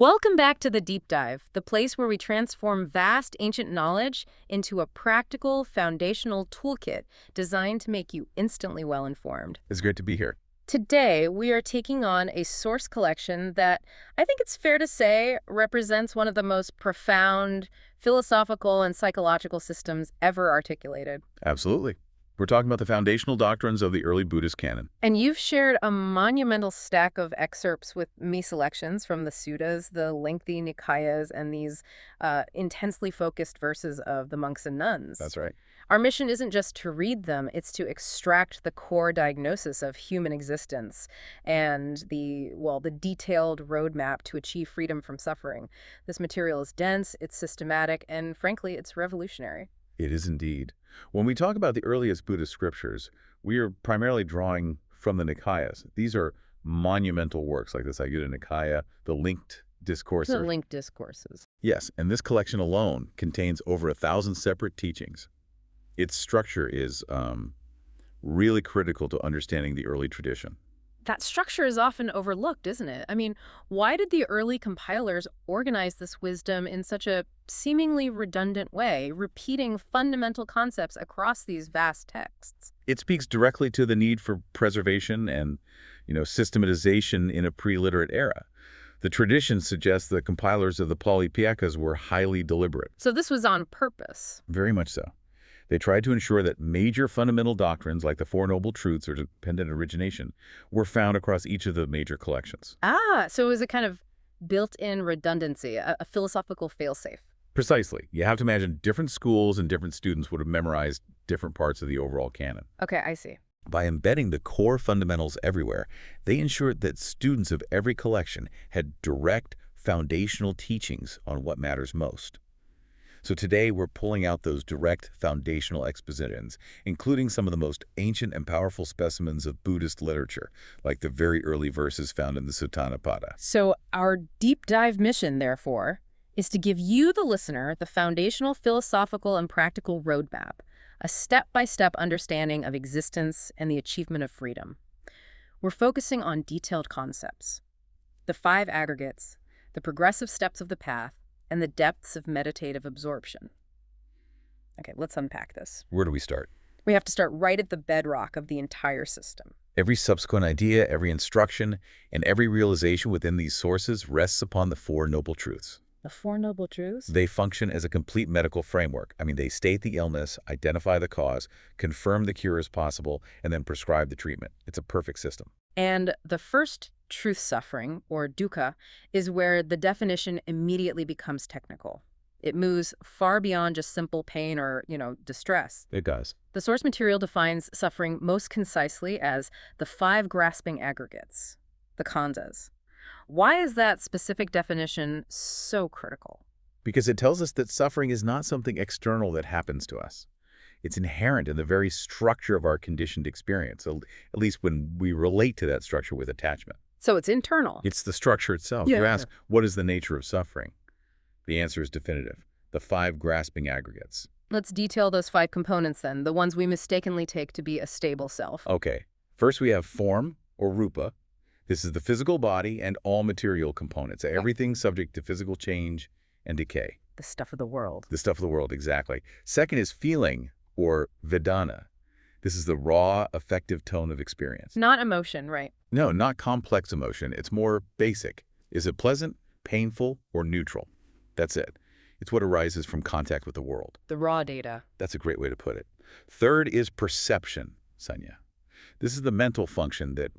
Welcome back to the Deep Dive, the place where we transform vast ancient knowledge into a practical, foundational toolkit designed to make you instantly well-informed. It's great to be here. Today, we are taking on a source collection that I think it's fair to say represents one of the most profound philosophical and psychological systems ever articulated. Absolutely. We're talking about the foundational doctrines of the early Buddhist canon. And you've shared a monumental stack of excerpts with me selections from the suttas, the lengthy Nikayas, and these intensely focused verses of the monks and nuns. That's right. Our mission isn't just to read them, it's to extract the core diagnosis of human existence and the detailed roadmap to achieve freedom from suffering. This material is dense, it's systematic, and frankly, it's revolutionary. It is indeed. When we talk about the earliest Buddhist scriptures, we are primarily drawing from the Nikayas. These are monumental works like the Samyutta Nikaya, the linked discourses. The linked discourses. Yes, and this collection alone contains over 1,000 separate teachings. Its structure is really critical to understanding the early tradition. That structure is often overlooked, isn't it? I mean, why did the early compilers organize this wisdom in such a seemingly redundant way, repeating fundamental concepts across these vast texts? It speaks directly to the need for preservation and, systematization in a pre-literate era. The tradition suggests the compilers of the Pali Piakas were highly deliberate. So this was on purpose. Very much so. They tried to ensure that major fundamental doctrines like the Four Noble Truths or dependent origination were found across each of the major collections. So it was a kind of built-in redundancy, a philosophical failsafe. Precisely. You have to imagine different schools and different students would have memorized different parts of the overall canon. Okay, I see. By embedding the core fundamentals everywhere, they ensured that students of every collection had direct foundational teachings on what matters most. So today we're pulling out those direct foundational expositions, including some of the most ancient and powerful specimens of Buddhist literature, like the very early verses found in the Suttanipata. So our deep dive mission, therefore, is to give you, the listener, the foundational philosophical and practical roadmap, a step-by-step understanding of existence and the achievement of freedom. We're focusing on detailed concepts, the 5 aggregates, the progressive steps of the path, and the depths of meditative absorption. Okay, let's unpack this. Where do we start? We have to start right at the bedrock of the entire system. Every subsequent idea, every instruction, and every realization within these sources rests upon the Four Noble Truths. The Four Noble Truths? They function as a complete medical framework. They state the illness, identify the cause, confirm the cure is possible, and then prescribe the treatment. It's a perfect system. And the first truth suffering, or dukkha, is where the definition immediately becomes technical. It moves far beyond just simple pain or, distress. It does. The source material defines suffering most concisely as the 5 grasping aggregates, the khandhas. Why is that specific definition so critical? Because it tells us that suffering is not something external that happens to us. It's inherent in the very structure of our conditioned experience, at least when we relate to that structure with attachment. So it's internal. It's the structure itself. Yeah. You ask, what is the nature of suffering? The answer is definitive. The 5 grasping aggregates. Let's detail those 5 components then, the ones we mistakenly take to be a stable self. Okay. First we have form, or rupa. This is the physical body and all material components, everything subject to physical change and decay. The stuff of the world. The stuff of the world, exactly. Second is feeling, or vedana. This is the raw, affective tone of experience. Not emotion, right? No, not complex emotion. It's more basic. Is it pleasant, painful, or neutral? That's it. It's what arises from contact with the world. The raw data. That's a great way to put it. Third is perception, Sanya. This is the mental function that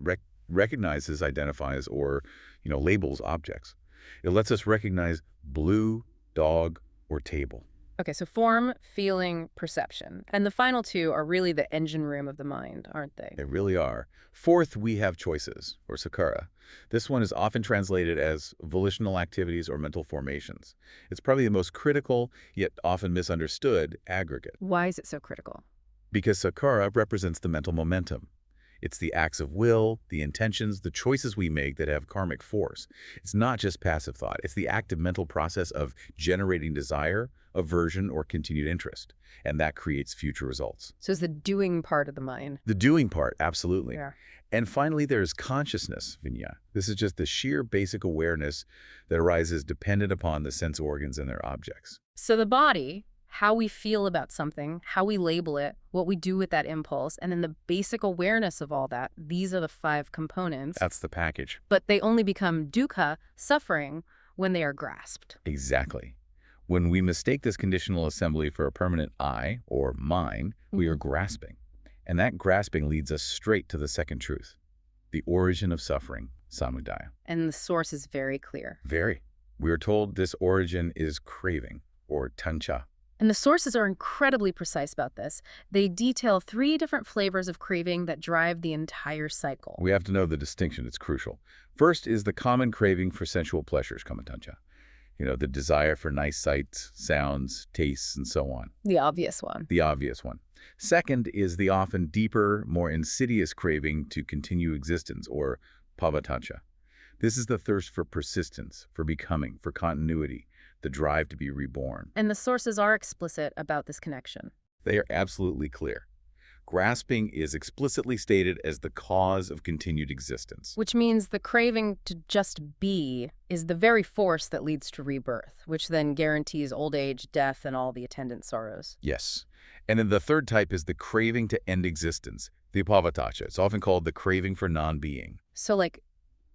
recognizes, identifies, or labels objects. It lets us recognize blue, dog, or table. Okay, so form, feeling, perception. And the final 2 are really the engine room of the mind, aren't they? They really are. Fourth, we have choices, or sakkara. This one is often translated as volitional activities or mental formations. It's probably the most critical, yet often misunderstood, aggregate. Why is it so critical? Because sakkara represents the mental momentum. It's the acts of will, the intentions, the choices we make that have karmic force. It's not just passive thought. It's the active mental process of generating desire, aversion, or continued interest. And that creates future results. So it's the doing part of the mind. The doing part, absolutely. Yeah. And finally, there's consciousness, Vinya. This is just the sheer basic awareness that arises dependent upon the sense organs and their objects. So the body, how we feel about something, how we label it, what we do with that impulse, and then the basic awareness of all that, these are the 5 components. That's the package. But they only become dukkha, suffering, when they are grasped. Exactly. When we mistake this conditional assembly for a permanent I, or mine, we are grasping. And that grasping leads us straight to the second truth, the origin of suffering, samudaya. And the source is very clear. Very. We are told this origin is craving, or tancha. And the sources are incredibly precise about this. They detail 3 different flavors of craving that drive the entire cycle. We have to know the distinction. It's crucial. First is the common craving for sensual pleasures, kamatancha. The desire for nice sights, sounds, tastes, and so on. The obvious one. The obvious one. Second is the often deeper, more insidious craving to continue existence, or bhavatancha. This is the thirst for persistence, for becoming, for continuity, the drive to be reborn. And the sources are explicit about this connection. They are absolutely clear. Grasping is explicitly stated as the cause of continued existence. Which means the craving to just be is the very force that leads to rebirth, which then guarantees old age, death, and all the attendant sorrows. Yes. And then the third type is the craving to end existence, the bhavatancha. It's often called the craving for non-being. So like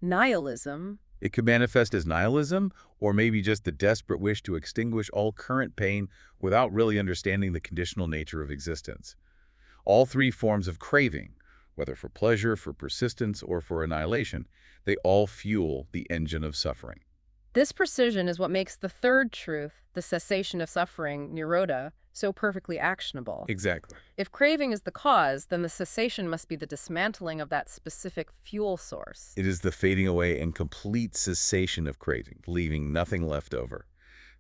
nihilism. It could manifest as nihilism, or maybe just the desperate wish to extinguish all current pain without really understanding the conditional nature of existence. All 3 forms of craving, whether for pleasure, for persistence, or for annihilation, they all fuel the engine of suffering. This precision is what makes the third truth, the cessation of suffering, nirodha, so perfectly actionable. Exactly. If craving is the cause, then the cessation must be the dismantling of that specific fuel source. It is the fading away and complete cessation of craving, leaving nothing left over.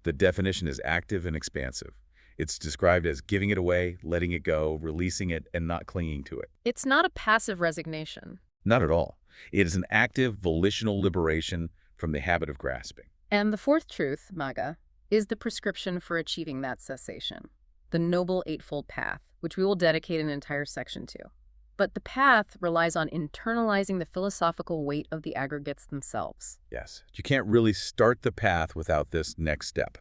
The definition is active and expansive. It's described as giving it away, letting it go, releasing it, and not clinging to it. It's not a passive resignation. Not at all. It is an active, volitional liberation from the habit of grasping. And the fourth truth, Magga, is the prescription for achieving that cessation, the Noble Eightfold Path, which we will dedicate an entire section to. But the path relies on internalizing the philosophical weight of the aggregates themselves. Yes. You can't really start the path without this next step.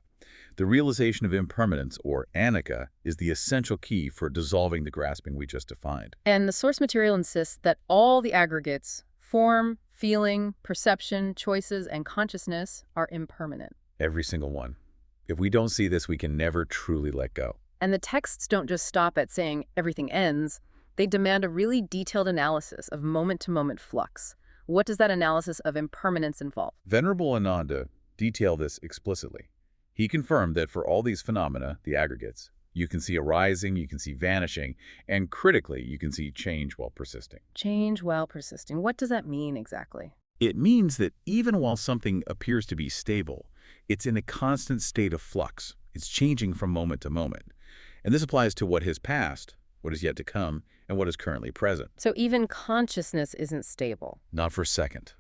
The realization of impermanence, or anicca, is the essential key for dissolving the grasping we just defined. And the source material insists that all the aggregates, form, feeling, perception, choices, and consciousness, are impermanent. Every single one. If we don't see this, we can never truly let go. And the texts don't just stop at saying everything ends. They demand a really detailed analysis of moment-to-moment flux. What does that analysis of impermanence involve? Venerable Ananda detailed this explicitly. He confirmed that for all these phenomena, the aggregates, you can see arising, you can see vanishing, and critically, you can see change while persisting. Change while persisting. What does that mean exactly? It means that even while something appears to be stable, it's in a constant state of flux. It's changing from moment to moment. And this applies to what has passed, what is yet to come, and what is currently present. So even consciousness isn't stable. Not for a second.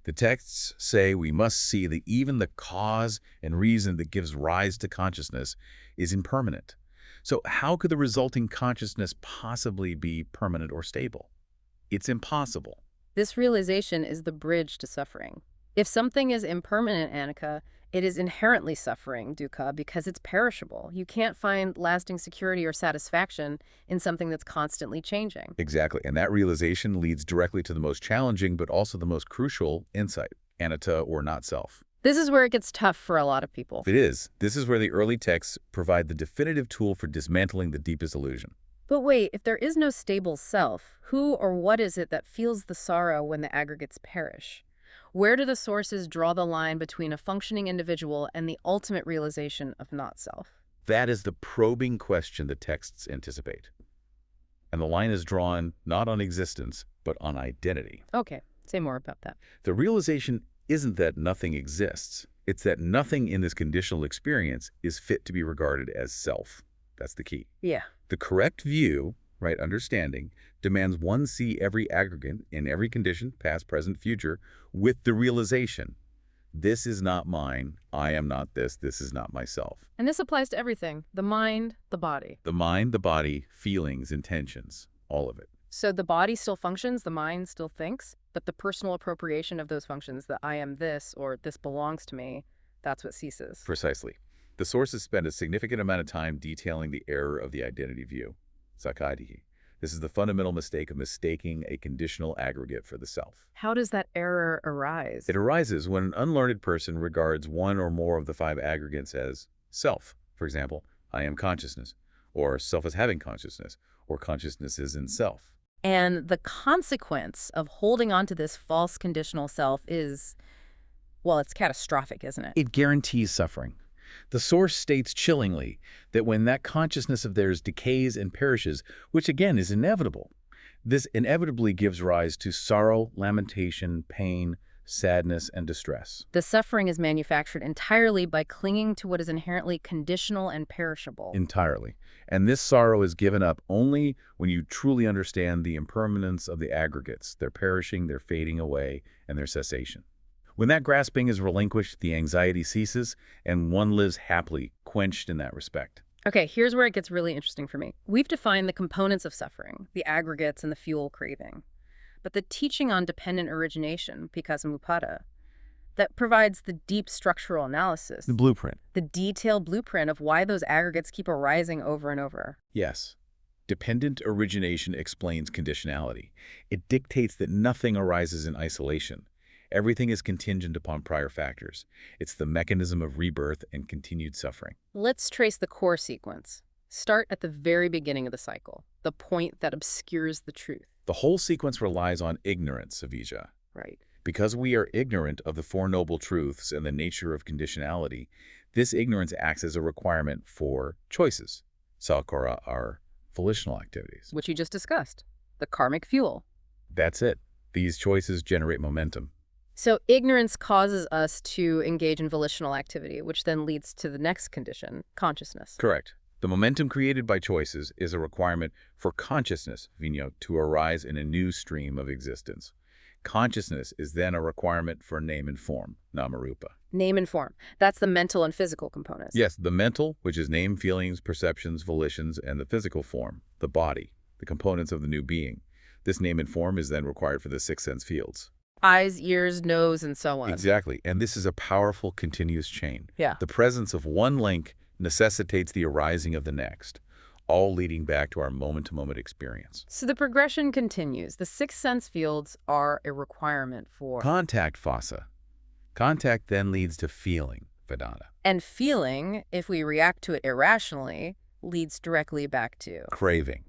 The texts say we must see that even the cause and reason that gives rise to consciousness is impermanent. So how could the resulting consciousness possibly be permanent or stable? It's impossible. This realization is the bridge to suffering. If something is impermanent, anicca, it is inherently suffering, dukkha, because it's perishable. You can't find lasting security or satisfaction in something that's constantly changing. Exactly, and that realization leads directly to the most challenging but also the most crucial insight, anatta, or not self. This is where it gets tough for a lot of people. It is. This is where the early texts provide the definitive tool for dismantling the deepest illusion. But wait, if there is no stable self, who or what is it that feels the sorrow when the aggregates perish? Where do the sources draw the line between a functioning individual and the ultimate realization of not-self? That is the probing question the texts anticipate. And the line is drawn not on existence, but on identity. Okay, say more about that. The realization isn't that nothing exists. It's that nothing in this conditional experience is fit to be regarded as self. That's the key. Yeah. The correct view, right, understanding, demands one see every aggregate in every condition, past, present, future, with the realization, this is not mine, I am not this is not myself. And this applies to everything, the mind, the body. The mind, the body, feelings, intentions, all of it. So the body still functions, the mind still thinks, but the personal appropriation of those functions, that I am this or this belongs to me, that's what ceases. Precisely. The sources spend a significant amount of time detailing the error of the identity view, Sakkadihi. This is the fundamental mistake of mistaking a conditional aggregate for the self. How does that error arise? It arises when an unlearned person regards one or more of the 5 aggregates as self. For example, I am consciousness, or self as having consciousness, or consciousness is in self. And the consequence of holding on to this false conditional self is, well, it's catastrophic, isn't it? It guarantees suffering. The source states chillingly that when that consciousness of theirs decays and perishes, which again is inevitable, this inevitably gives rise to sorrow, lamentation, pain, sadness, and distress. The suffering is manufactured entirely by clinging to what is inherently conditional and perishable. Entirely. And this sorrow is given up only when you truly understand the impermanence of the aggregates, their perishing, their fading away, and their cessation. When that grasping is relinquished, the anxiety ceases, and one lives happily, quenched in that respect. Okay, here's where it gets really interesting for me. We've defined the components of suffering, the aggregates and the fuel craving. But the teaching on dependent origination, Pikasamuppada, that provides the deep structural analysis, The blueprint. the detailed blueprint of why those aggregates keep arising over and over. Yes. Dependent origination explains conditionality. It dictates that nothing arises in isolation. Everything is contingent upon prior factors. It's the mechanism of rebirth and continued suffering. Let's trace the core sequence. Start at the very beginning of the cycle, the point that obscures the truth. The whole sequence relies on ignorance, Avija. Right. Because we are ignorant of the Four Noble Truths and the nature of conditionality, this ignorance acts as a requirement for choices. Salkara are volitional activities. Which you just discussed, the karmic fuel. That's it. These choices generate momentum. So ignorance causes us to engage in volitional activity, which then leads to the next condition, consciousness. Correct. The momentum created by choices is a requirement for consciousness, Vinyo, to arise in a new stream of existence. Consciousness is then a requirement for name and form, Namarupa. Name and form. That's the mental and physical components. Yes, the mental, which is name, feelings, perceptions, volitions, and the physical form, the body, the components of the new being. This name and form is then required for the 6 sense fields. Eyes, ears, nose, and so on. Exactly. And this is a powerful continuous chain. Yeah. The presence of one link necessitates the arising of the next, all leading back to our moment-to-moment experience. So the progression continues. The 6 sense fields are a requirement for... Contact, Phassa. Contact then leads to feeling, Vedanta. And feeling, if we react to it irrationally, leads directly back to... Craving,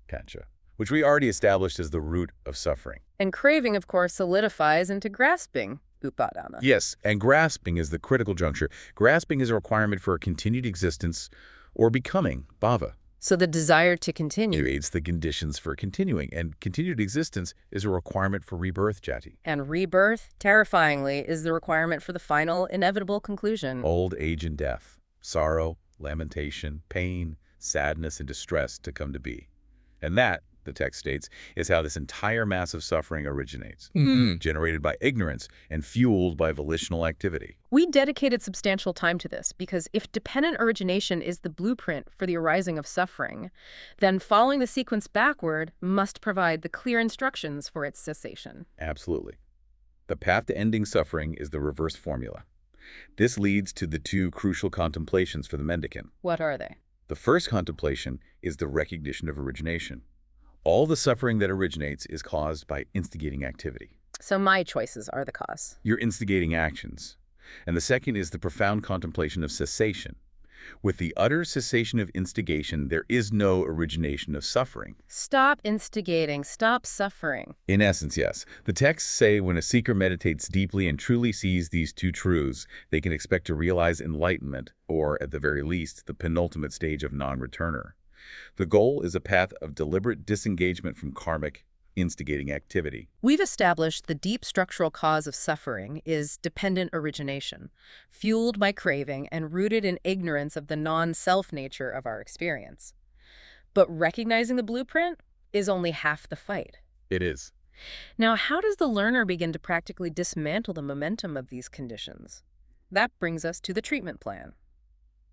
Kancha, which we already established as the root of suffering. And craving, of course, solidifies into grasping, Upadana. Yes, and grasping is the critical juncture. Grasping is a requirement for a continued existence or becoming, bhava. So the desire to It continue. creates the conditions for continuing, and continued existence is a requirement for rebirth, Jati. And rebirth, terrifyingly, is the requirement for the final, inevitable conclusion. Old age and death, sorrow, lamentation, pain, sadness, and distress to come to be. And that, the text states, is how this entire mass of suffering originates, generated by ignorance and fueled by volitional activity. We dedicated substantial time to this because if dependent origination is the blueprint for the arising of suffering, then following the sequence backward must provide the clear instructions for its cessation. Absolutely. The path to ending suffering is the reverse formula. This leads to the 2 crucial contemplations for the mendicant. What are they? The first contemplation is the recognition of origination. All the suffering that originates is caused by instigating activity. So my choices are the cause. Your instigating actions. And the second is the profound contemplation of cessation. With the utter cessation of instigation, there is no origination of suffering. Stop instigating. Stop suffering. In essence, yes. The texts say when a seeker meditates deeply and truly sees these 2 truths, they can expect to realize enlightenment, or at the very least, the penultimate stage of non-returner. The goal is a path of deliberate disengagement from karmic, instigating activity. We've established the deep structural cause of suffering is dependent origination, fueled by craving and rooted in ignorance of the non-self nature of our experience. But recognizing the blueprint is only half the fight. It is. Now, how does the learner begin to practically dismantle the momentum of these conditions? That brings us to the treatment plan,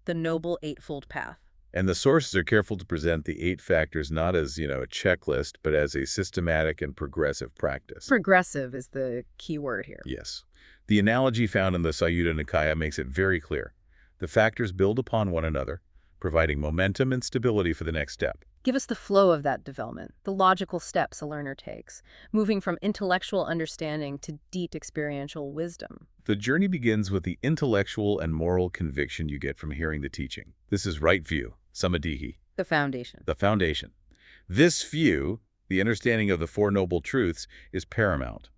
the Noble Eightfold Path. And the sources are careful to present the 8 factors not as, a checklist, but as a systematic and progressive practice. Progressive is the key word here. Yes. The analogy found in the Samyutta Nikaya makes it very clear. The factors build upon one another, providing momentum and stability for the next step. Give us the flow of that development, the logical steps a learner takes, moving from intellectual understanding to deep experiential wisdom. The journey begins with the intellectual and moral conviction you get from hearing the teaching. This is right view, samadhi, The foundation. the foundation. This view, the understanding of the Four Noble Truths, is paramount.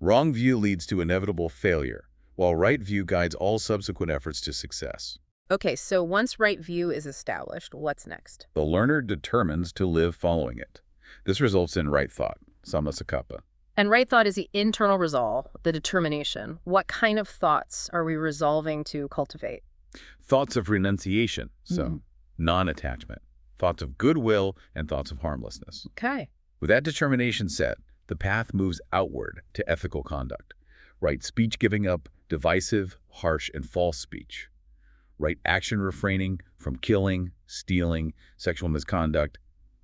Wrong view leads to inevitable failure, while right view guides all subsequent efforts to success. Okay, so once right view is established, what's next? The learner determines to live following it. This results in right thought, sammasakkappa. And right thought is the internal resolve, the determination. What kind of thoughts are we resolving to cultivate? Thoughts of renunciation, so non-attachment. Thoughts of goodwill and thoughts of harmlessness. Okay. With that determination set, the path moves outward to ethical conduct. Right speech giving up divisive, harsh, and false speech. Right action refraining from killing, stealing, sexual misconduct,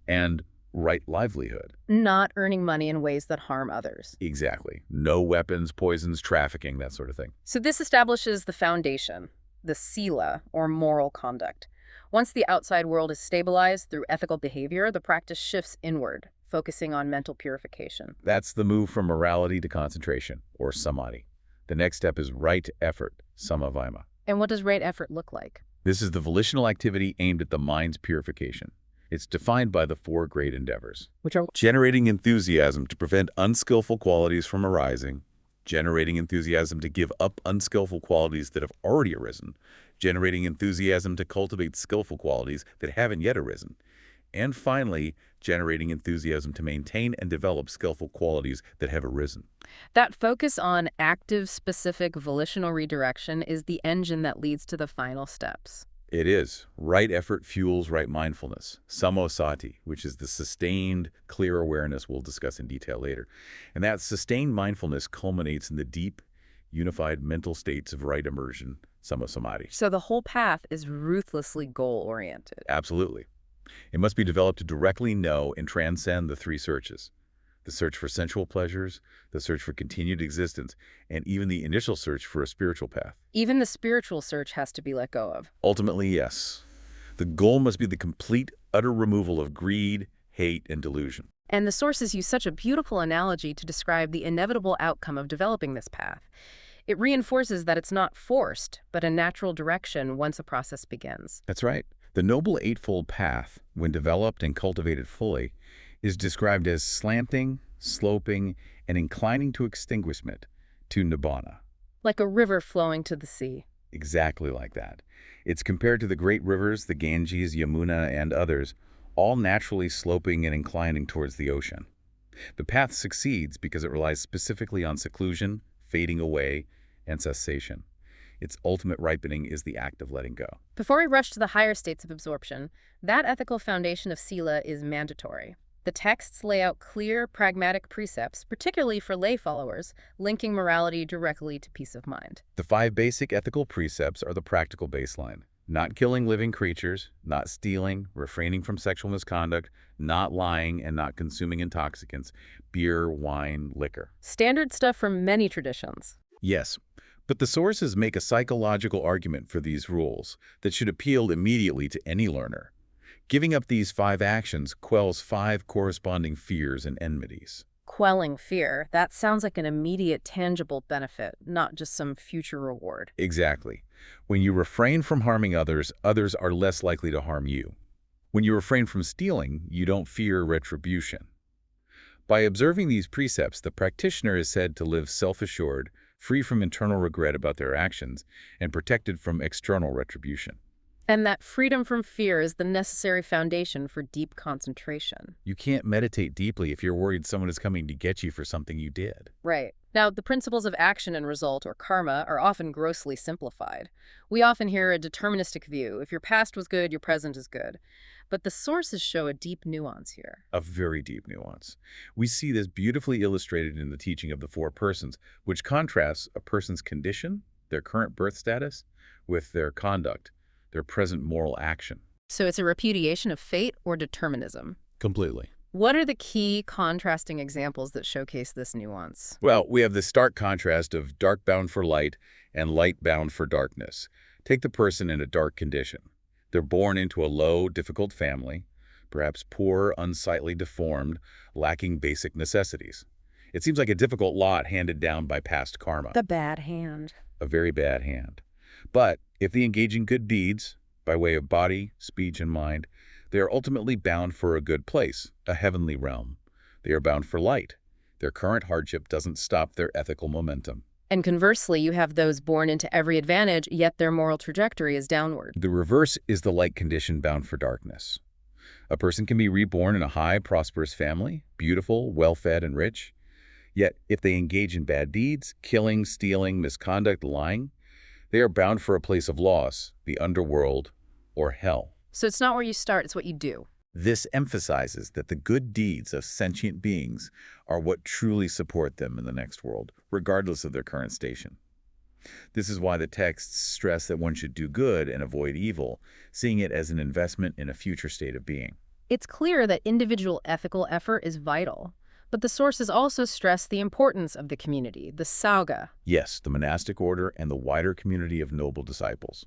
and right livelihood. Not earning money in ways that harm others. Exactly. No weapons, poisons, trafficking, that sort of thing. So this establishes the foundation, the sila, or moral conduct. Once the outside world is stabilized through ethical behavior, the practice shifts inward, focusing on mental purification. That's the move from morality to concentration, or samadhi. The next step is right effort, samavima. And what does right effort look like? This is the volitional activity aimed at the mind's purification. It's defined by the 4 great endeavors. Which are Generating enthusiasm to prevent unskillful qualities from arising, generating enthusiasm to give up unskillful qualities that have already arisen, generating enthusiasm to cultivate skillful qualities that haven't yet arisen, and finally, generating enthusiasm to maintain and develop skillful qualities that have arisen. that focus on active, specific volitional redirection is the engine that leads to the final steps. It is. Right effort fuels right mindfulness, samosati, which is the sustained, clear awareness we'll discuss in detail later. And that sustained mindfulness culminates in the deep, unified mental states of right immersion, sammasamadhi. So the whole path is ruthlessly goal-oriented. Absolutely. It must be developed to directly know and transcend the 3 searches. The search for sensual pleasures, the search for continued existence, and even the initial search for a spiritual path. Even the spiritual search has to be let go of. Ultimately, yes. The goal must be the complete, utter removal of greed, hate, and delusion. And the sources use such a beautiful analogy to describe the inevitable outcome of developing this path. It reinforces that it's not forced, but a natural direction once a process begins. That's right. The Noble Eightfold Path, when developed and cultivated fully, is described as slanting, sloping, and inclining to extinguishment, to nibbana. Like a river flowing to the sea. Exactly like that. It's compared to the great rivers, the Ganges, Yamuna, and others, all naturally sloping and inclining towards the ocean. The path succeeds because it relies specifically on seclusion, fading away, and cessation. Its ultimate ripening is the act of letting go. Before we rush to the higher states of absorption, that ethical foundation of sila is mandatory. The texts lay out clear, pragmatic precepts, particularly for lay followers, linking morality directly to peace of mind. The 5 basic ethical precepts are the practical baseline. Not killing living creatures, not stealing, refraining from sexual misconduct, not lying, and not consuming intoxicants, beer, wine, liquor. Standard stuff from many traditions. Yes, but the sources make a psychological argument for these rules that should appeal immediately to any learner. Giving up these 5 actions quells 5 corresponding fears and enmities. Quelling fear, that sounds like an immediate, tangible benefit, not just some future reward. Exactly. When you refrain from harming others, others are less likely to harm you. When you refrain from stealing, you don't fear retribution. By observing these precepts, the practitioner is said to live self-assured, free from internal regret about their actions, and protected from external retribution. And that freedom from fear is the necessary foundation for deep concentration. You can't meditate deeply if you're worried someone is coming to get you for something you did. Right. Now, the principles of action and result, or karma, are often grossly simplified. We often hear a deterministic view. If your past was good, your present is good. But the sources show a deep nuance here. A very deep nuance. We see this beautifully illustrated in the teaching of the four persons, which contrasts a person's condition, their current birth status, with their conduct, their present moral action. So it's a repudiation of fate or determinism. Completely. What are the key contrasting examples that showcase this nuance? Well, we have the stark contrast of dark bound for light and light bound for darkness. Take the person in a dark condition. They're born into a low, difficult family, perhaps poor, unsightly, deformed, lacking basic necessities. It seems like a difficult lot handed down by past karma, The bad hand. a very bad hand. But if they engage in good deeds, by way of body, speech, and mind, they are ultimately bound for a good place, a heavenly realm. They are bound for light. Their current hardship doesn't stop their ethical momentum. And conversely, you have those born into every advantage, yet their moral trajectory is downward. The reverse is the light condition bound for darkness. A person can be reborn in a high, prosperous family, beautiful, well-fed, and rich. Yet, if they engage in bad deeds, killing, stealing, misconduct, lying, they are bound for a place of loss, the underworld, or hell. So it's not where you start, it's what you do. This emphasizes that the good deeds of sentient beings are what truly support them in the next world, regardless of their current station. This is why the texts stress that one should do good and avoid evil, seeing it as an investment in a future state of being. It's clear that individual ethical effort is vital, but the sources also stress the importance of the community, the Sangha. Yes, the monastic order and the wider community of noble disciples.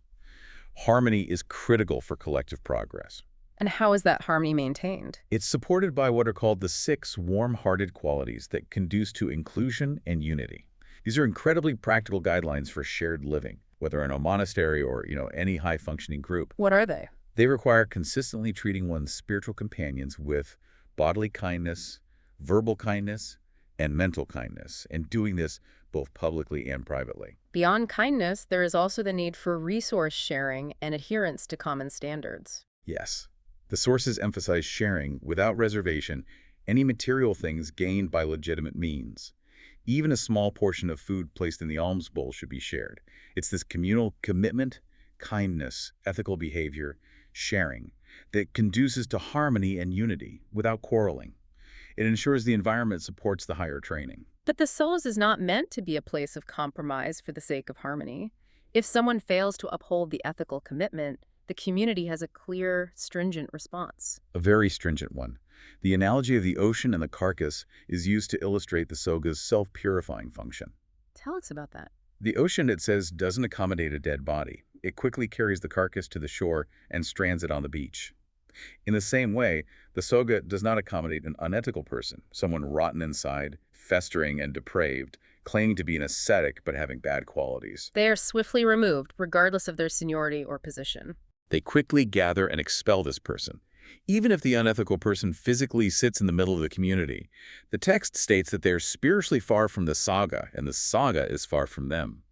Harmony is critical for collective progress. And how is that harmony maintained? It's supported by what are called the 6 warm-hearted qualities that conduce to inclusion and unity. These are incredibly practical guidelines for shared living, whether in a monastery or, any high-functioning group. What are they? They require consistently treating one's spiritual companions with bodily kindness, verbal kindness, and mental kindness, and doing this both publicly and privately. Beyond kindness, there is also the need for resource sharing and adherence to common standards. Yes. The sources emphasize sharing, without reservation, any material things gained by legitimate means. Even a small portion of food placed in the alms bowl should be shared. It's this communal commitment, kindness, ethical behavior, sharing, that conduces to harmony and unity without quarreling. It ensures the environment supports the higher training. But the souls is not meant to be a place of compromise for the sake of harmony. If someone fails to uphold the ethical commitment, the community has a clear, stringent response. A very stringent one. The analogy of the ocean and the carcass is used to illustrate the Sangha's self-purifying function. Tell us about that. The ocean, it says, doesn't accommodate a dead body. It quickly carries the carcass to the shore and strands it on the beach. In the same way, the Sangha does not accommodate an unethical person, someone rotten inside, festering and depraved, claiming to be an ascetic but having bad qualities. They are swiftly removed, regardless of their seniority or position. They quickly gather and expel this person. Even if the unethical person physically sits in the middle of the community, the text states that they are spiritually far from the Sangha, and the Sangha is far from them.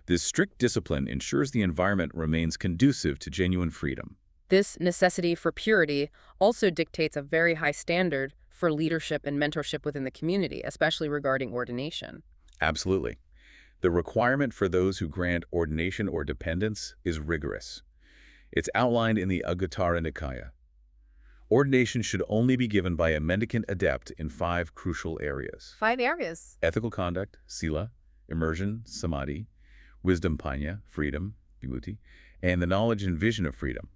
This strict discipline ensures the environment remains conducive to genuine freedom. This necessity for purity also dictates a very high standard for leadership and mentorship within the community, especially regarding ordination. Absolutely. The requirement for those who grant ordination or dependence is rigorous. It's outlined in the Anguttara Nikaya. Ordination should only be given by a mendicant adept in 5 crucial areas: 5 areas. ethical conduct, sila, immersion, samadhi, wisdom, panya, freedom, vimutti, and the knowledge and vision of freedom,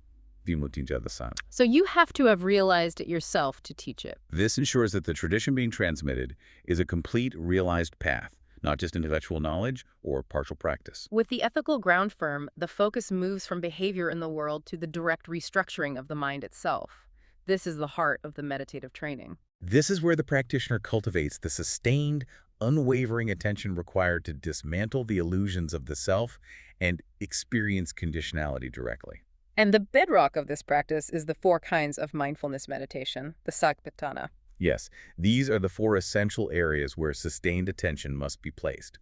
vimuttinjadasana. So you have to have realized it yourself to teach it. This ensures that the tradition being transmitted is a complete, realized path, not just intellectual knowledge or partial practice. With the ethical ground firm, the focus moves from behavior in the world to the direct restructuring of the mind itself. This is the heart of the meditative training. This is where the practitioner cultivates the sustained, unwavering attention required to dismantle the illusions of the self and experience conditionality directly. And the bedrock of this practice is the 4 kinds of mindfulness meditation, the Satipatthana. Yes, these are the 4 essential areas where sustained attention must be placed.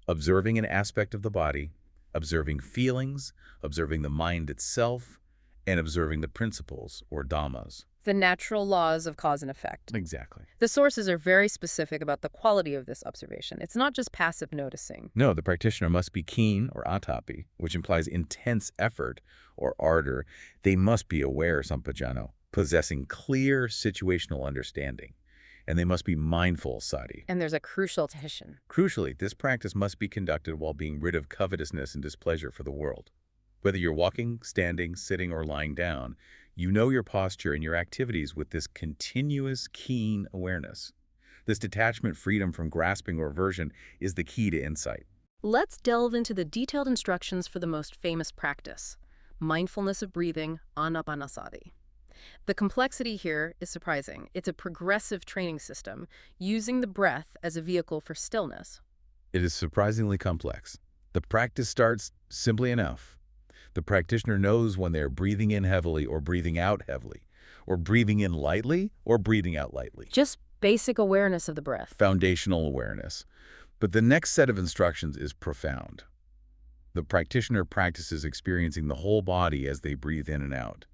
Observing an aspect of the body, observing feelings, observing the mind itself, and observing the principles, or dhammas. The natural laws of cause and effect. Exactly. The sources are very specific about the quality of this observation. It's not just passive noticing. No, the practitioner must be keen or atapi, which implies intense effort or ardor. They must be aware, sampajano, possessing clear situational understanding. And they must be mindful, sati. And there's a crucial tension. Crucially, this practice must be conducted while being rid of covetousness and displeasure for the world. Whether you're walking, standing, sitting, or lying down, you know your posture and your activities with this continuous, keen awareness. This detachment freedom from grasping or aversion is the key to insight. Let's delve into the detailed instructions for the most famous practice, mindfulness of breathing, anapanasati. The complexity here is surprising. It's a progressive training system, using the breath as a vehicle for stillness. It is surprisingly complex. The practice starts simply enough. The practitioner knows when they're breathing in heavily or breathing out heavily, or breathing in lightly or breathing out lightly. Just basic awareness of the breath. Foundational awareness. But the next set of instructions is profound. The practitioner practices experiencing the whole body as they breathe in and out.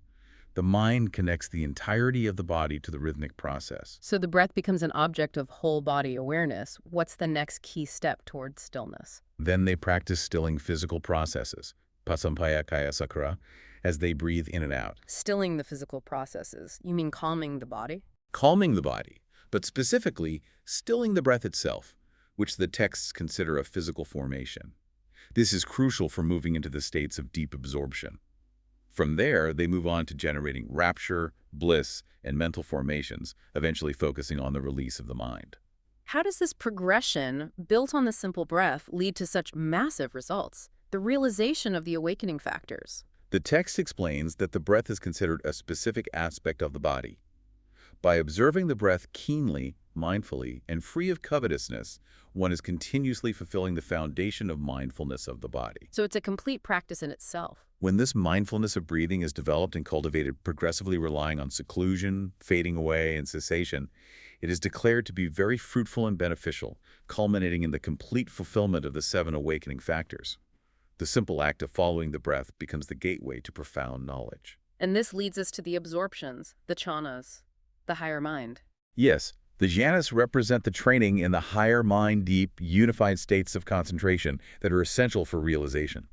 The mind connects the entirety of the body to the rhythmic process. So the breath becomes an object of whole body awareness. What's the next key step towards stillness? Then they practice stilling physical processes, pasampaya kaya sakura, as they breathe in and out. Stilling the physical processes. You mean calming the body? Calming the body, but specifically stilling the breath itself, which the texts consider a physical formation. This is crucial for moving into the states of deep absorption. From there, they move on to generating rapture, bliss, and mental formations, eventually focusing on the release of the mind. How does this progression, built on the simple breath, lead to such massive results? The realization of the awakening factors. The text explains that the breath is considered a specific aspect of the body. By observing the breath keenly, mindfully, and free of covetousness, one is continuously fulfilling the foundation of mindfulness of the body. So it's a complete practice in itself. When this mindfulness of breathing is developed and cultivated, progressively relying on seclusion, fading away, and cessation, it is declared to be very fruitful and beneficial, culminating in the complete fulfillment of the 7 awakening factors. The simple act of following the breath becomes the gateway to profound knowledge. And this leads us to the absorptions, the jhanas, the higher mind. Yes, the jhanas represent the training in the higher mind, deep, unified states of concentration that are essential for realization.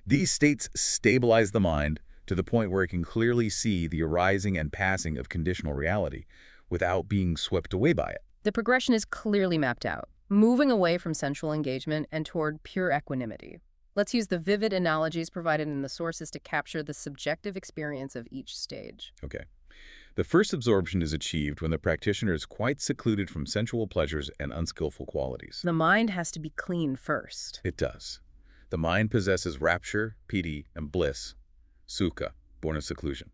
These states stabilize the mind to the point where it can clearly see the arising and passing of conditional reality without being swept away by it. The progression is clearly mapped out, moving away from sensual engagement and toward pure equanimity. Let's use the vivid analogies provided in the sources to capture the subjective experience of each stage. Okay. The first absorption is achieved when the practitioner is quite secluded from sensual pleasures and unskillful qualities. The mind has to be clean first. It does. The mind possesses rapture, piti, and bliss, sukha, born of seclusion.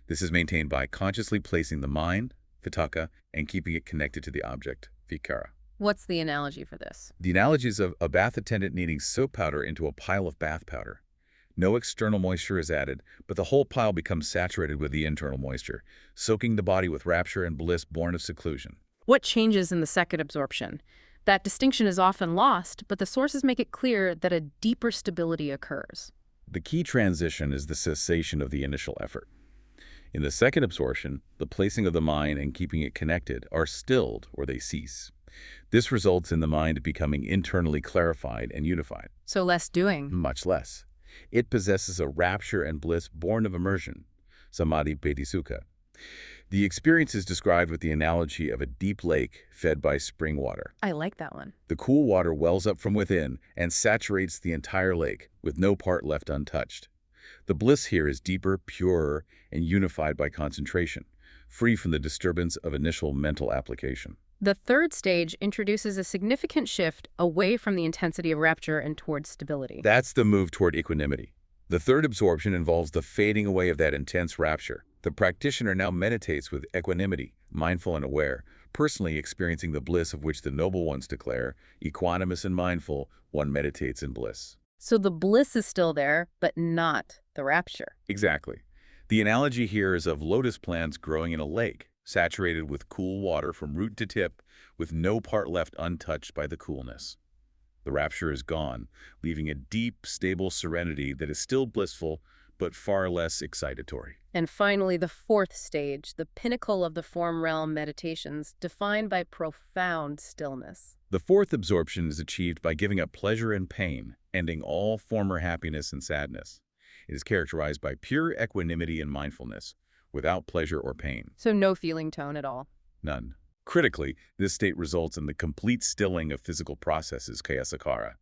This is maintained by consciously placing the mind, vitakka, and keeping it connected to the object, vikara. What's the analogy for this? The analogy is of a bath attendant kneading soap powder into a pile of bath powder. No external moisture is added, but the whole pile becomes saturated with the internal moisture, soaking the body with rapture and bliss born of seclusion. What changes in the second absorption? That distinction is often lost, but the sources make it clear that a deeper stability occurs. The key transition is the cessation of the initial effort. In the second absorption, the placing of the mind and keeping it connected are stilled or they cease. This results in the mind becoming internally clarified and unified. So less doing. Much less. It possesses a rapture and bliss born of immersion, samadhi peti sukha. The experience is described with the analogy of a deep lake fed by spring water. I like that one. The cool water wells up from within and saturates the entire lake, with no part left untouched. The bliss here is deeper, purer, and unified by concentration, free from the disturbance of initial mental application. The third stage introduces a significant shift away from the intensity of rapture and towards stability. That's the move toward equanimity. The third absorption involves the fading away of that intense rapture. The practitioner now meditates with equanimity, mindful and aware, personally experiencing the bliss of which the noble ones declare, equanimous and mindful, one meditates in bliss. So the bliss is still there, but not the rapture. Exactly. The analogy here is of lotus plants growing in a lake, saturated with cool water from root to tip, with no part left untouched by the coolness. The rapture is gone, leaving a deep, stable serenity that is still blissful, but far less excitatory. And finally, the fourth stage, the pinnacle of the form realm meditations, defined by profound stillness. The fourth absorption is achieved by giving up pleasure and pain, ending all former happiness and sadness. It is characterized by pure equanimity and mindfulness, without pleasure or pain. So no feeling tone at all. None. Critically, this state results in the complete stilling of physical processes, Kayasakara.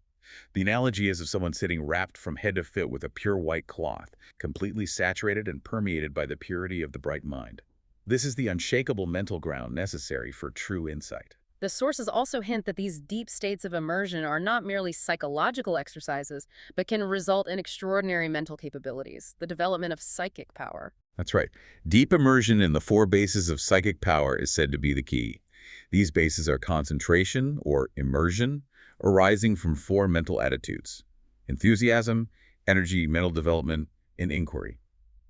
The analogy is of someone sitting wrapped from head to foot with a pure white cloth, completely saturated and permeated by the purity of the bright mind. This is the unshakable mental ground necessary for true insight. The sources also hint that these deep states of immersion are not merely psychological exercises, but can result in extraordinary mental capabilities, the development of psychic power. That's right. Deep immersion in the four bases of psychic power is said to be the key. These bases are concentration, or immersion, arising from four mental attitudes: enthusiasm, energy, mental development, and inquiry.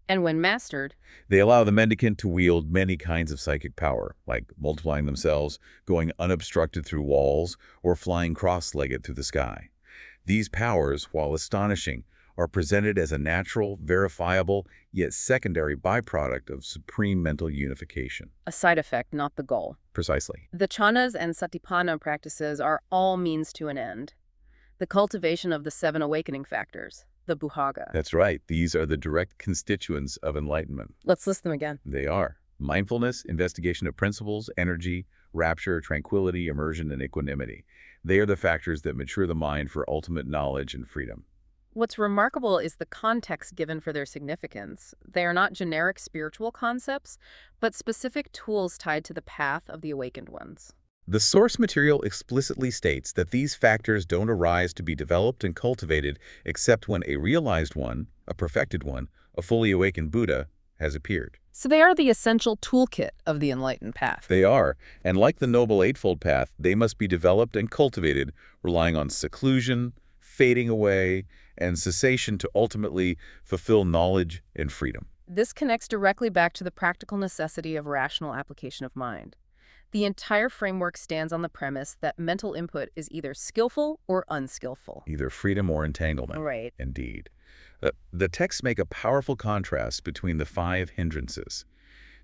And when mastered, They allow the mendicant to wield many kinds of psychic power, like multiplying themselves, going unobstructed through walls, or flying cross-legged through the sky. These powers, while astonishing, are presented as a natural, verifiable, yet secondary byproduct of supreme mental unification. a side effect, not the goal. Precisely. The chanas and satipana practices are all means to an end. The cultivation of the seven awakening factors, the buhaga. That's right. These are the direct constituents of enlightenment. Let's list them again. They are mindfulness, investigation of principles, energy, rapture, tranquility, immersion, and equanimity. They are the factors that mature the mind for ultimate knowledge and freedom. What's remarkable is the context given for their significance. They are not generic spiritual concepts, but specific tools tied to the path of the awakened ones. The source material explicitly states that these factors don't arise to be developed and cultivated except when a realized one, a perfected one, a fully awakened Buddha, has appeared. So they are the essential toolkit of the enlightened path. They are, and like the Noble Eightfold Path, they must be developed and cultivated, relying on seclusion, fading away, and cessation to ultimately fulfill knowledge and freedom. This connects directly back to the practical necessity of rational application of mind. The entire framework stands on the premise that mental input is either skillful or unskillful. Either freedom or entanglement. Right. Indeed. The texts make a powerful contrast between the five hindrances: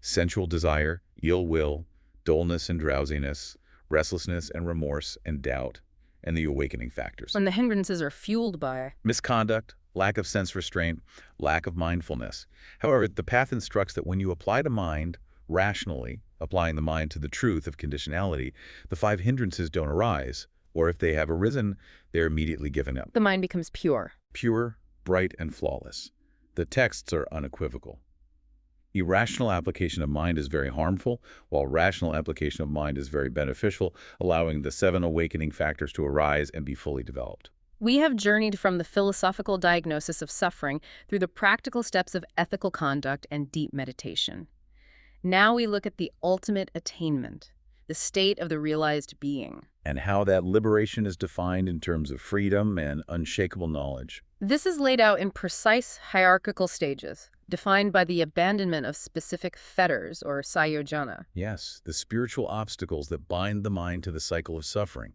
sensual desire, ill will, dullness and drowsiness, restlessness and remorse and doubt, and the awakening factors: When the hindrances are fueled by misconduct, lack of sense restraint, lack of mindfulness. However, the path instructs that when you apply to mind rationally, applying the mind to the truth of conditionality, the five hindrances don't arise, or if they have arisen, they're immediately given up. the mind becomes pure. Pure, bright, and flawless. The texts are unequivocal. Irrational application of mind is very harmful, while rational application of mind is very beneficial, allowing the seven awakening factors to arise and be fully developed. We have journeyed from the philosophical diagnosis of suffering through the practical steps of ethical conduct and deep meditation. Now we look at the ultimate attainment, the state of the realized being. And how that liberation is defined in terms of freedom and unshakable knowledge. This is laid out in precise hierarchical stages, defined by the abandonment of specific fetters or sayojana. Yes, the spiritual obstacles that bind the mind to the cycle of suffering.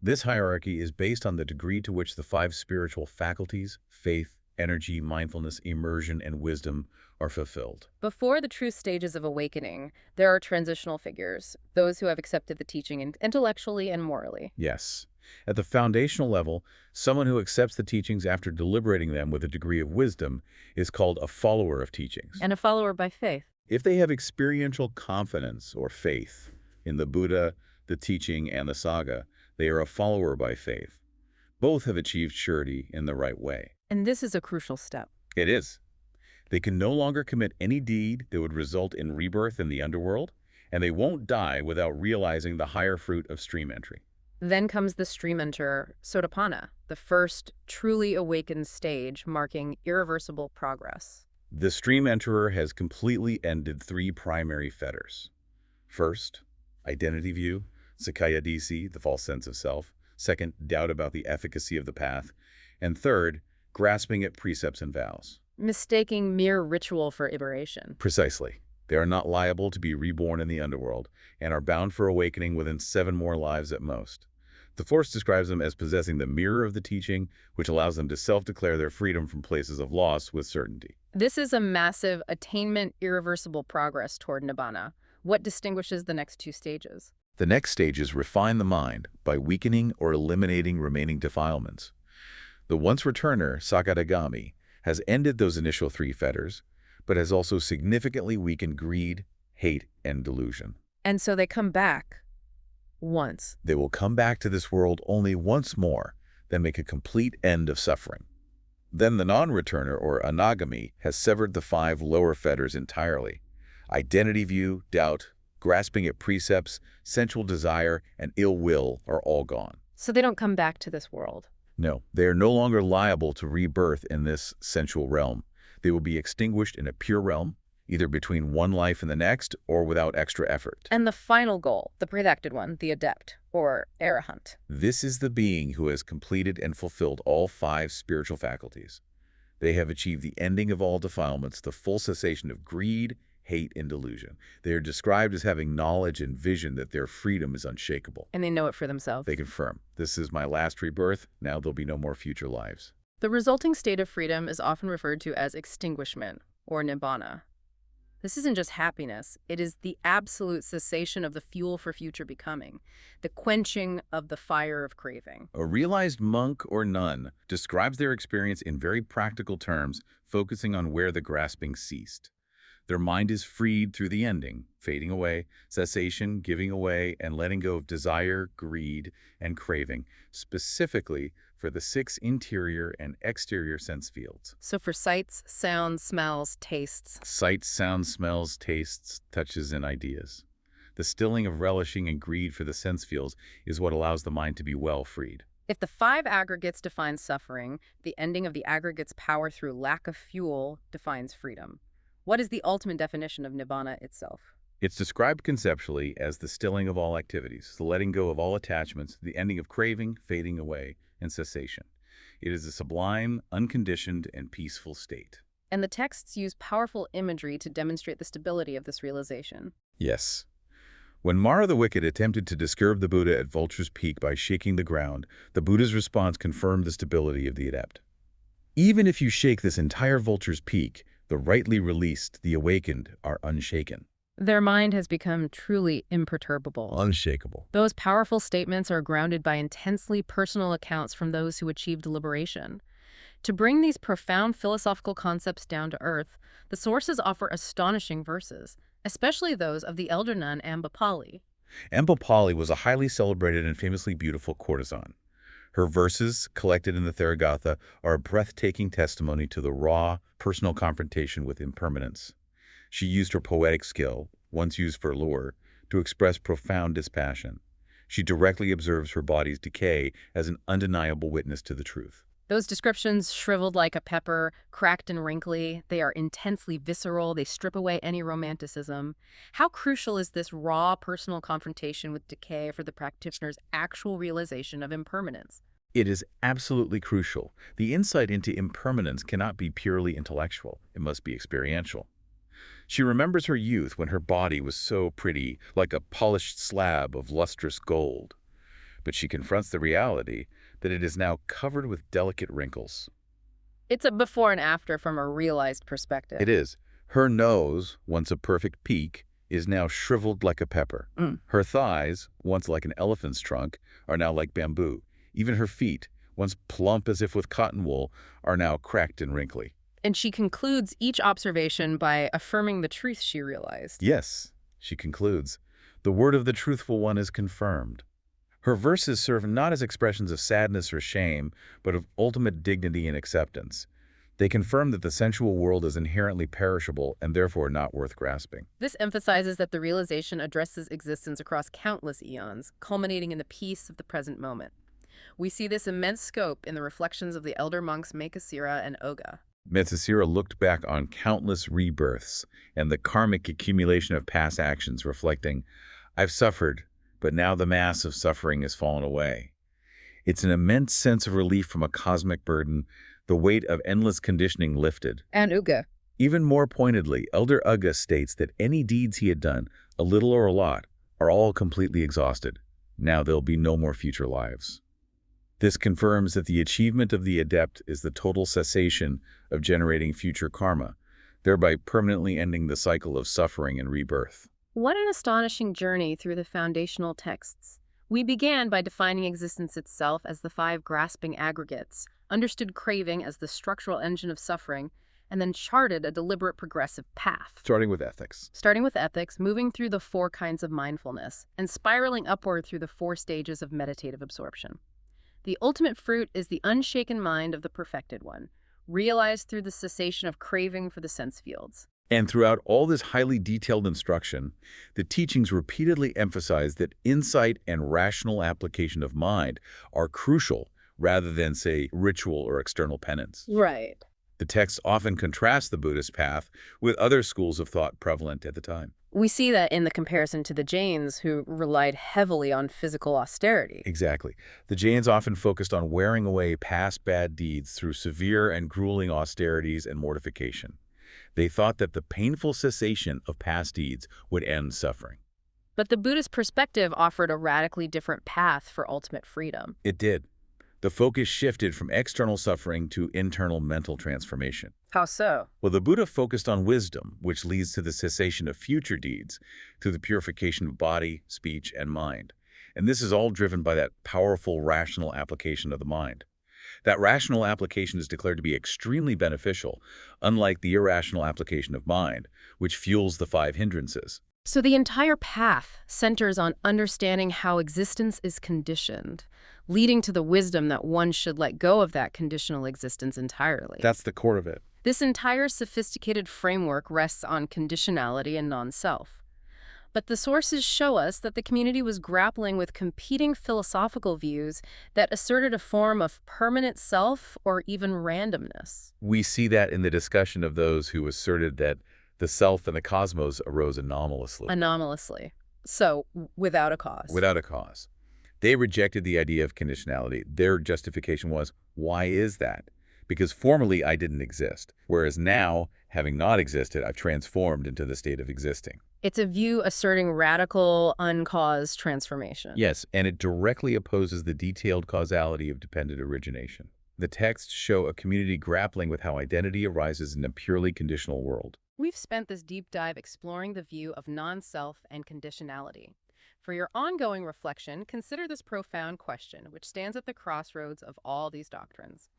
This hierarchy is based on the degree to which the five spiritual faculties, faith, energy, mindfulness, immersion, and wisdom, are fulfilled. Before the true stages of awakening, there are transitional figures, those who have accepted the teaching intellectually and morally. Yes. At the foundational level, someone who accepts the teachings after deliberating them with a degree of wisdom is called a follower of teachings. And a follower by faith. If they have experiential confidence or faith in the Buddha, the teaching, and the Sangha, they are a follower by faith. Both have achieved surety in the right way. And this is a crucial step. It is. They can no longer commit any deed that would result in rebirth in the underworld, and they won't die without realizing the higher fruit of stream entry. Then comes the stream enter, Sotapanna, the first truly awakened stage marking irreversible progress. The stream enterer has completely ended three primary fetters. First, identity view, Sakaya Disi, the false sense of self. Second, doubt about the efficacy of the path. And third, grasping at precepts and vows. Mistaking mere ritual for liberation. Precisely. They are not liable to be reborn in the underworld and are bound for awakening within 7 more lives at most. The Force describes them as possessing the mirror of the teaching, which allows them to self-declare their freedom from places of loss with certainty. This is a massive attainment, irreversible progress toward Nibbana. What distinguishes the next two stages? The next stage is refine the mind by weakening or eliminating remaining defilements. The once returner, Sakadagami, has ended those initial three fetters, but has also significantly weakened greed, hate, and delusion. And so they come back once. They will come back to this world only once more, then make a complete end of suffering. Then the non-returner, or anagami, has severed the five lower fetters entirely. Identity view, doubt, grasping at precepts, sensual desire, and ill will are all gone. So they don't come back to this world. No, they are no longer liable to rebirth in this sensual realm. They will be extinguished in a pure realm, either between one life and the next, or without extra effort. And the final goal, the predicted one, the adept, or arahant. This is the being who has completed and fulfilled all five spiritual faculties. They have achieved the ending of all defilements, the full cessation of greed, hate, and delusion. They are described as having knowledge and vision that their freedom is unshakable. And they know it for themselves. They confirm, this is my last rebirth, now there'll be no more future lives. The resulting state of freedom is often referred to as extinguishment, or nibbana. This isn't just happiness, it is the absolute cessation of the fuel for future becoming, the quenching of the fire of craving. A realized monk or nun describes their experience in very practical terms, focusing on where the grasping ceased. Their mind is freed through the ending, fading away, cessation, giving away, and letting go of desire, greed, and craving, specifically for the six interior and exterior sense fields. So for sights, sounds, smells, tastes. Sights, sounds, smells, tastes, touches, and ideas. The stilling of relishing and greed for the sense fields is what allows the mind to be well freed. If the five aggregates define suffering, the ending of the aggregate's power through lack of fuel defines freedom. What is the ultimate definition of nibbana itself? It's described conceptually as the stilling of all activities, the letting go of all attachments, the ending of craving, fading away, and cessation. It is a sublime, unconditioned, and peaceful state. And the texts use powerful imagery to demonstrate the stability of this realization. Yes. When Mara the Wicked attempted to disturb the Buddha at Vulture's Peak by shaking the ground, the Buddha's response confirmed the stability of the adept. Even if you shake this entire Vulture's Peak, the rightly released, the awakened, are unshaken. Their mind has become truly imperturbable. Unshakable. Those powerful statements are grounded by intensely personal accounts from those who achieved liberation. To bring these profound philosophical concepts down to earth, the sources offer astonishing verses, especially those of the elder nun Ambapali. Ambapali was a highly celebrated and famously beautiful courtesan. Her verses, collected in the Therigatha, are a breathtaking testimony to the raw, personal confrontation with impermanence. She used her poetic skill, once used for lure, to express profound dispassion. She directly observes her body's decay as an undeniable witness to the truth. Those descriptions, shriveled like a pepper, cracked and wrinkly, they are intensely visceral, they strip away any romanticism. How crucial is this raw personal confrontation with decay for the practitioner's actual realization of impermanence? It is absolutely crucial. The insight into impermanence cannot be purely intellectual. It must be experiential. She remembers her youth when her body was so pretty, like a polished slab of lustrous gold. But she confronts the reality that it is now covered with delicate wrinkles. It's a before and after from a realized perspective. It is. Her nose, once a perfect peak, is now shriveled like a pepper. Her thighs, once like an elephant's trunk, are now like bamboo. Even her feet, once plump as if with cotton wool, are now cracked and wrinkly. And she concludes each observation by affirming the truth she realized. Yes, she concludes, the word of the truthful one is confirmed. Her verses serve not as expressions of sadness or shame, but of ultimate dignity and acceptance. They confirm that the sensual world is inherently perishable and therefore not worth grasping. This emphasizes that the realization addresses existence across countless eons, culminating in the peace of the present moment. We see this immense scope in the reflections of the elder monks Mekasira and Oga. Mekasira looked back on countless rebirths and the karmic accumulation of past actions, reflecting, I've suffered, but now the mass of suffering has fallen away. It's an immense sense of relief from a cosmic burden, the weight of endless conditioning lifted. And Uga. Even more pointedly, Elder Uga states that any deeds he had done, a little or a lot, are all completely exhausted. Now there'll be no more future lives. This confirms that the achievement of the adept is the total cessation of generating future karma, thereby permanently ending the cycle of suffering and rebirth. What an astonishing journey through the foundational texts. We began by defining existence itself as the five grasping aggregates, understood craving as the structural engine of suffering, and then charted a deliberate progressive path. Starting with ethics. Starting with ethics, moving through the four kinds of mindfulness, and spiraling upward through the four stages of meditative absorption. The ultimate fruit is the unshaken mind of the perfected one, realized through the cessation of craving for the sense fields. And throughout all this highly detailed instruction, the teachings repeatedly emphasize that insight and rational application of mind are crucial rather than, say, ritual or external penance. Right. The texts often contrast the Buddhist path with other schools of thought prevalent at the time. We see that in the comparison to the Jains, who relied heavily on physical austerity. Exactly. The Jains often focused on wearing away past bad deeds through severe and grueling austerities and mortification. They thought that the painful cessation of past deeds would end suffering. But the Buddhist perspective offered a radically different path for ultimate freedom. It did. The focus shifted from external suffering to internal mental transformation. How so? Well, the Buddha focused on wisdom, which leads to the cessation of future deeds through the purification of body, speech, and mind. And this is all driven by that powerful rational application of the mind. That rational application is declared to be extremely beneficial, unlike the irrational application of mind, which fuels the five hindrances. So the entire path centers on understanding how existence is conditioned, leading to the wisdom that one should let go of that conditional existence entirely. That's the core of it. This entire sophisticated framework rests on conditionality and non-self. But the sources show us that the community was grappling with competing philosophical views that asserted a form of permanent self or even randomness. We see that in the discussion of those who asserted that the self and the cosmos arose anomalously. Anomalously. So, without a cause. Without a cause. They rejected the idea of conditionality. Their justification was, why is that? Because formerly I didn't exist, whereas now, having not existed, I've transformed into the state of existing. It's a view asserting radical, uncaused transformation. Yes, and it directly opposes the detailed causality of dependent origination. The texts show a community grappling with how identity arises in a purely conditional world. We've spent this deep dive exploring the view of non-self and conditionality. For your ongoing reflection, consider this profound question, which stands at the crossroads of all these doctrines.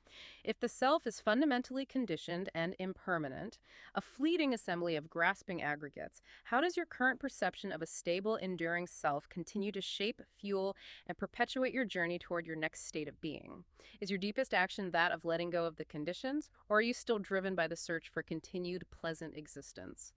If the self is fundamentally conditioned and impermanent, a fleeting assembly of grasping aggregates, how does your current perception of a stable, enduring self continue to shape, fuel, and perpetuate your journey toward your next state of being? Is your deepest action that of letting go of the conditions, or are you still driven by the search for continued pleasant existence?